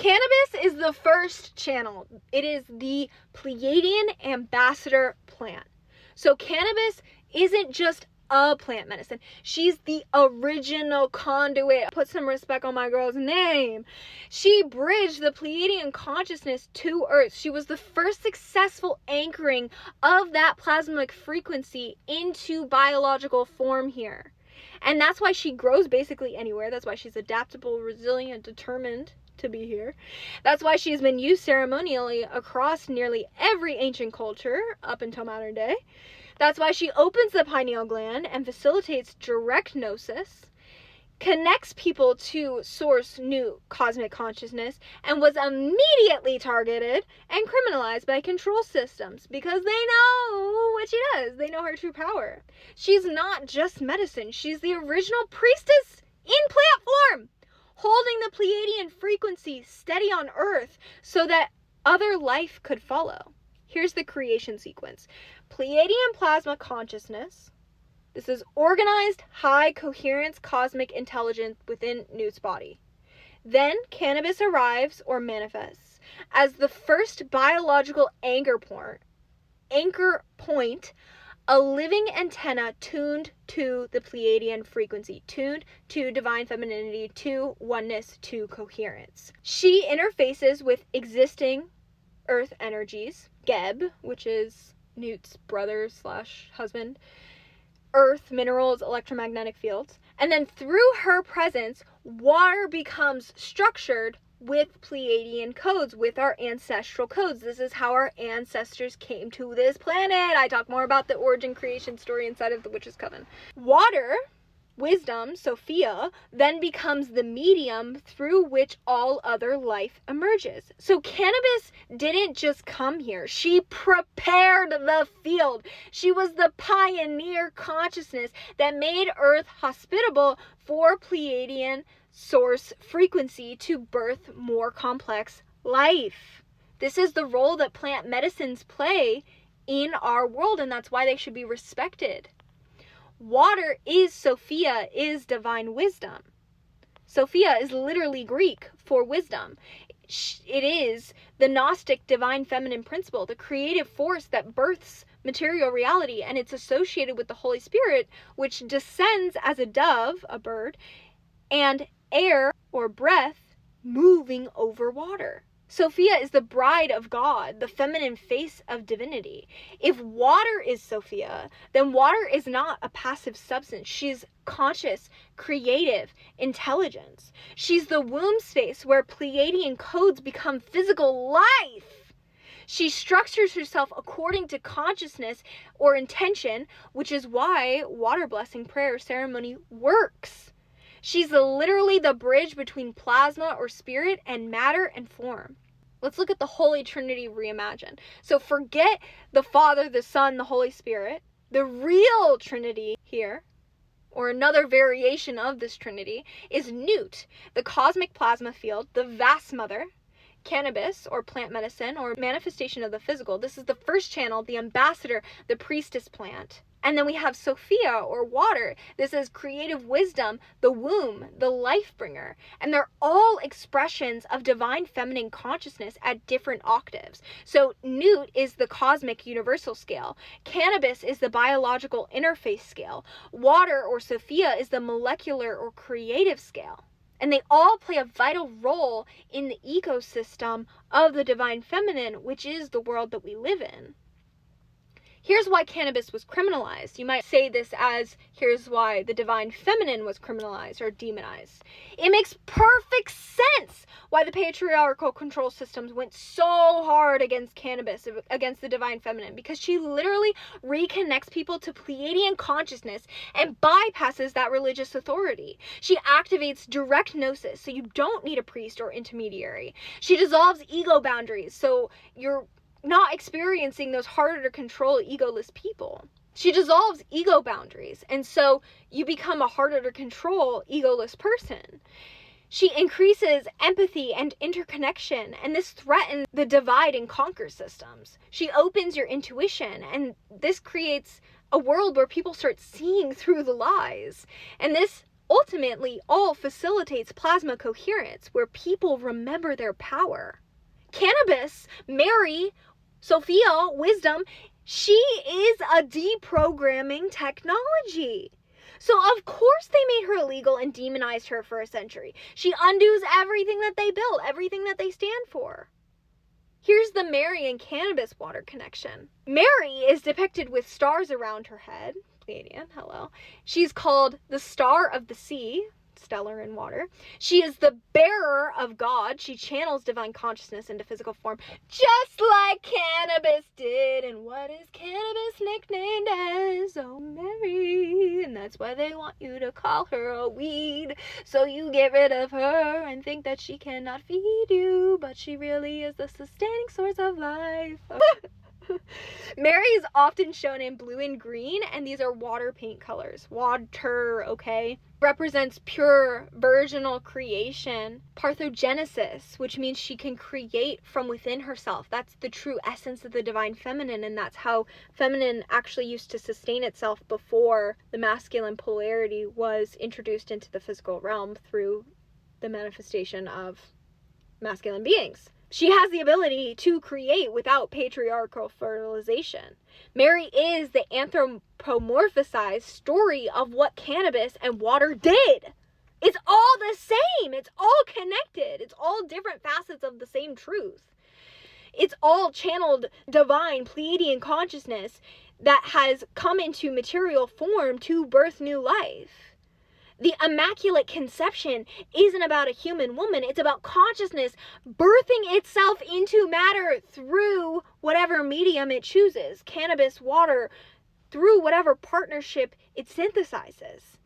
Cannabis is the first channel. It is the Pleiadian ambassador plant. So cannabis isn't just a plant medicine. She's the original conduit. Put some respect on my girl's name. She bridged the Pleiadian consciousness to Earth. She was the first successful anchoring of that plasmic frequency into biological form here. And that's why she grows basically anywhere. That's why she's adaptable, resilient, determined to be here. That's why she's been used ceremonially across nearly every ancient culture up until modern day. That's why she opens the pineal gland and facilitates direct gnosis, connects people to source new cosmic consciousness, and was immediately targeted and criminalized by control systems because they know what she does. They know her true power. She's not just medicine. She's the original priestess in plant form, holding the Pleiadian frequency steady on Earth so that other life could follow. Here's the creation sequence. Pleiadian plasma consciousness. This is organized, high coherence cosmic intelligence within Newt's body. Then cannabis arrives or manifests as the first biological anchor point, a living antenna tuned to the Pleiadian frequency, tuned to divine femininity, to oneness, to coherence. She interfaces with existing earth energies, Geb, which is Newt's brother / husband, earth, minerals, electromagnetic fields, and then through her presence, water becomes structured with Pleiadian codes, with our ancestral codes. This is how our ancestors came to this planet. I talk more about the origin creation story inside of the Witch's Coven. Water, wisdom, Sophia, then becomes the medium through which all other life emerges. So cannabis didn't just come here. She prepared the field. She was the pioneer consciousness that made Earth hospitable for Pleiadian source frequency to birth more complex life. This is the role that plant medicines play in our world, and that's why they should be respected. Water is Sophia, is divine wisdom. Sophia is literally Greek for wisdom. It is the Gnostic divine feminine principle, the creative force that births material reality, and it's associated with the Holy Spirit, which descends as a dove, a bird, and air or breath moving over water. Sophia is the bride of God, the feminine face of divinity. If water is Sophia, then water is not a passive substance. She's conscious, creative, intelligence. She's the womb space where Pleiadian codes become physical life. She structures herself according to consciousness or intention, which is why water blessing prayer ceremony works. She's literally the bridge between plasma or spirit and matter and form. Let's look at the Holy Trinity reimagined. So forget the Father, the Son, the Holy Spirit. The real Trinity here, or another variation of this Trinity, is Newt, the cosmic plasma field, the vast mother, cannabis or plant medicine or manifestation of the physical. This is the first channel, the ambassador, the priestess plant. And then we have Sophia or water. This is creative wisdom, the womb, the life bringer. And they're all expressions of divine feminine consciousness at different octaves. So Newt is the cosmic universal scale. Cannabis is the biological interface scale. Water or Sophia is the molecular or creative scale. And they all play a vital role in the ecosystem of the divine feminine, which is the world that we live in. Here's why cannabis was criminalized. You might say this as, here's why the divine feminine was criminalized or demonized. It makes perfect sense why the patriarchal control systems went so hard against cannabis, against the divine feminine, because she literally reconnects people to Pleiadian consciousness and bypasses that religious authority. She activates direct gnosis, so you don't need a priest or intermediary. She dissolves ego boundaries, so you're not experiencing those harder to control egoless people. She dissolves ego boundaries, and so you become a harder to control egoless person. She increases empathy and interconnection, and this threatens the divide and conquer systems. She opens your intuition, and this creates a world where people start seeing through the lies. And this ultimately all facilitates plasma coherence, where people remember their power. Cannabis, Mary, Sophia, wisdom, she is a deprogramming technology. So of course they made her illegal and demonized her for a century. She undoes everything that they built, everything that they stand for. Here's the Mary and cannabis water connection. Mary is depicted with stars around her head. Pleiadian, hello. She's called the Star of the Sea, stellar in water. She is the bearer of God. She channels divine consciousness into physical form, just like cannabis did. And what is cannabis nicknamed as? Oh, Mary. And that's why they want you to call her a weed, so you get rid of her and think that she cannot feed you, but she really is the sustaining source of life. Mary is often shown in blue and green, and these are water paint colors. Water, okay? Represents pure virginal creation. Parthenogenesis, which means she can create from within herself. That's the true essence of the divine feminine, and that's how feminine actually used to sustain itself before the masculine polarity was introduced into the physical realm through the manifestation of masculine beings. She has the ability to create without patriarchal fertilization. Mary is the anthropomorphized story of what cannabis and water did. It's all the same. It's all connected. It's all different facets of the same truth. It's all channeled divine Pleiadian consciousness that has come into material form to birth new life. The Immaculate Conception isn't about a human woman. It's about consciousness birthing itself into matter through whatever medium it chooses. Cannabis, water, through whatever partnership it synthesizes.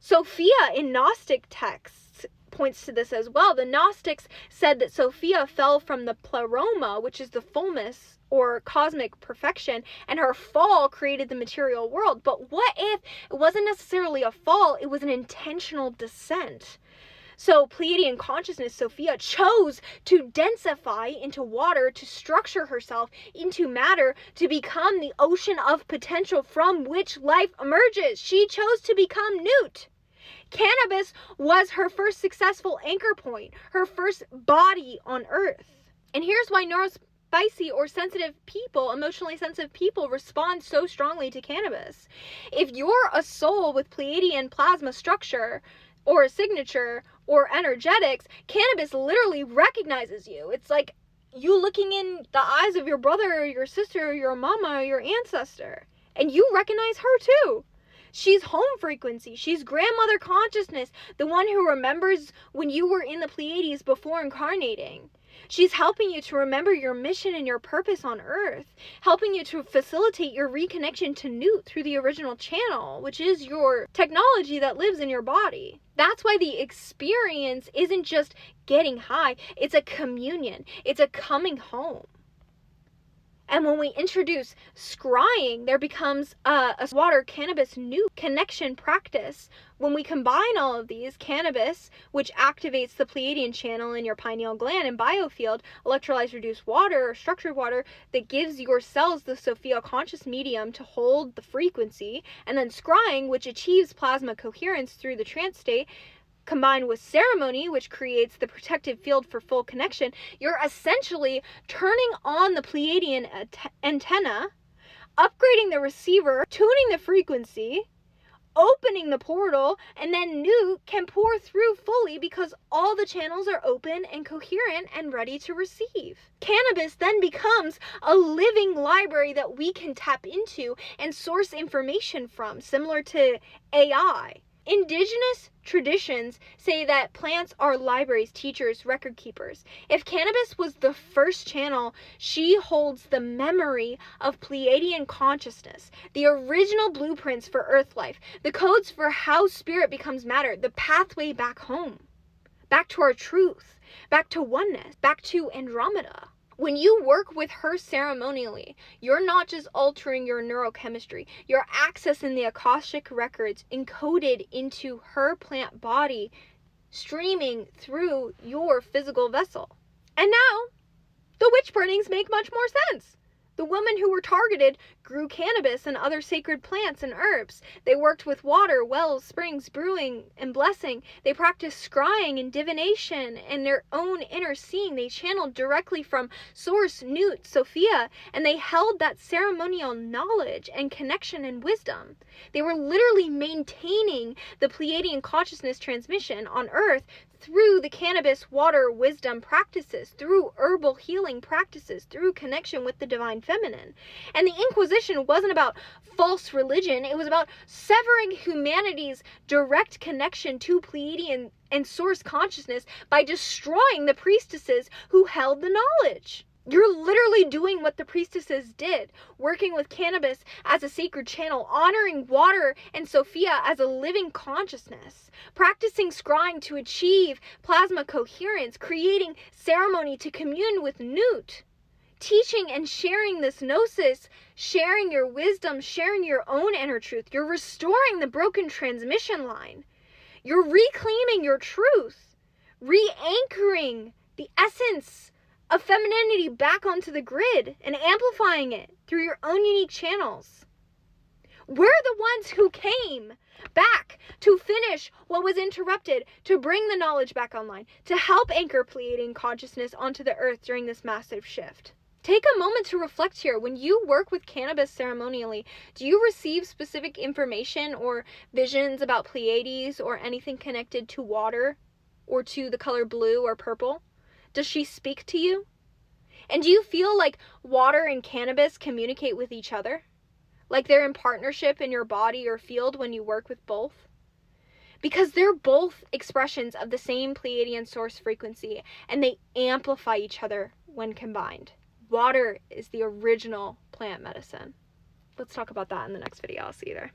Sophia in Gnostic texts points to this as well. The Gnostics said that Sophia fell from the pleroma, which is the fullness or cosmic perfection, and her fall created the material world. But what if it wasn't necessarily a fall, it was an intentional descent? So Pleiadian consciousness, Sophia, chose to densify into water, to structure herself into matter, to become the ocean of potential from which life emerges. She chose to become Newt. Cannabis was her first successful anchor point, her first body on earth. And here's why neurospicy or sensitive people, emotionally sensitive people, respond so strongly to cannabis. If you're a soul with Pleiadian plasma structure or a signature or energetics, cannabis literally recognizes you. It's like you looking in the eyes of your brother or your sister or your mama or your ancestor, and you recognize her too. She's home frequency. She's grandmother consciousness, the one who remembers when you were in the Pleiades before incarnating. She's helping you to remember your mission and your purpose on earth, helping you to facilitate your reconnection to Newt through the original channel, which is your technology that lives in your body. That's why the experience isn't just getting high, it's a communion, it's a coming home. And when we introduce scrying, there becomes a water cannabis new connection practice. When we combine all of these, cannabis, which activates the Pleiadian channel in your pineal gland and biofield, electrolyzed reduced water or structured water that gives your cells the Sophia conscious medium to hold the frequency, and then scrying, which achieves plasma coherence through the trance state, combined with ceremony, which creates the protective field for full connection, you're essentially turning on the Pleiadian antenna, upgrading the receiver, tuning the frequency, opening the portal, and then Newt can pour through fully because all the channels are open and coherent and ready to receive. Cannabis then becomes a living library that we can tap into and source information from, similar to AI. Indigenous traditions say that plants are libraries, teachers, record keepers. If cannabis was the first channel, she holds the memory of Pleiadian consciousness, the original blueprints for earth life, the codes for how spirit becomes matter, the pathway back home, back to our truth, back to oneness, back to Andromeda. When you work with her ceremonially, you're not just altering your neurochemistry, you're accessing the Akashic records encoded into her plant body, streaming through your physical vessel. And now, the witch burnings make much more sense. The women who were targeted grew cannabis and other sacred plants and herbs. They worked with water, wells, springs, brewing, and blessing. They practiced scrying and divination and their own inner seeing. They channeled directly from Source, Nut, Sophia, and they held that ceremonial knowledge and connection and wisdom. They were literally maintaining the Pleiadian consciousness transmission on Earth through the cannabis, water, wisdom practices, through herbal healing practices, through connection with the divine feminine. And the Inquisition wasn't about false religion. It was about severing humanity's direct connection to Pleiadian and source consciousness by destroying the priestesses who held the knowledge. You're literally doing what the priestesses did, working with cannabis as a sacred channel, honoring water and Sophia as a living consciousness, practicing scrying to achieve plasma coherence, creating ceremony to commune with Nut, teaching and sharing this gnosis, sharing your wisdom, sharing your own inner truth. You're restoring the broken transmission line. You're reclaiming your truth, re-anchoring the essence of femininity back onto the grid and amplifying it through your own unique channels. We're the ones who came back to finish what was interrupted, to bring the knowledge back online, to help anchor Pleiadian consciousness onto the earth during this massive shift. Take a moment to reflect here. When you work with cannabis ceremonially, do you receive specific information or visions about Pleiades or anything connected to water or to the color blue or purple? Does she speak to you? And do you feel like water and cannabis communicate with each other? Like they're in partnership in your body or field when you work with both? Because they're both expressions of the same Pleiadian source frequency, and they amplify each other when combined. Water is the original plant medicine. Let's talk about that in the next video. I'll see you there.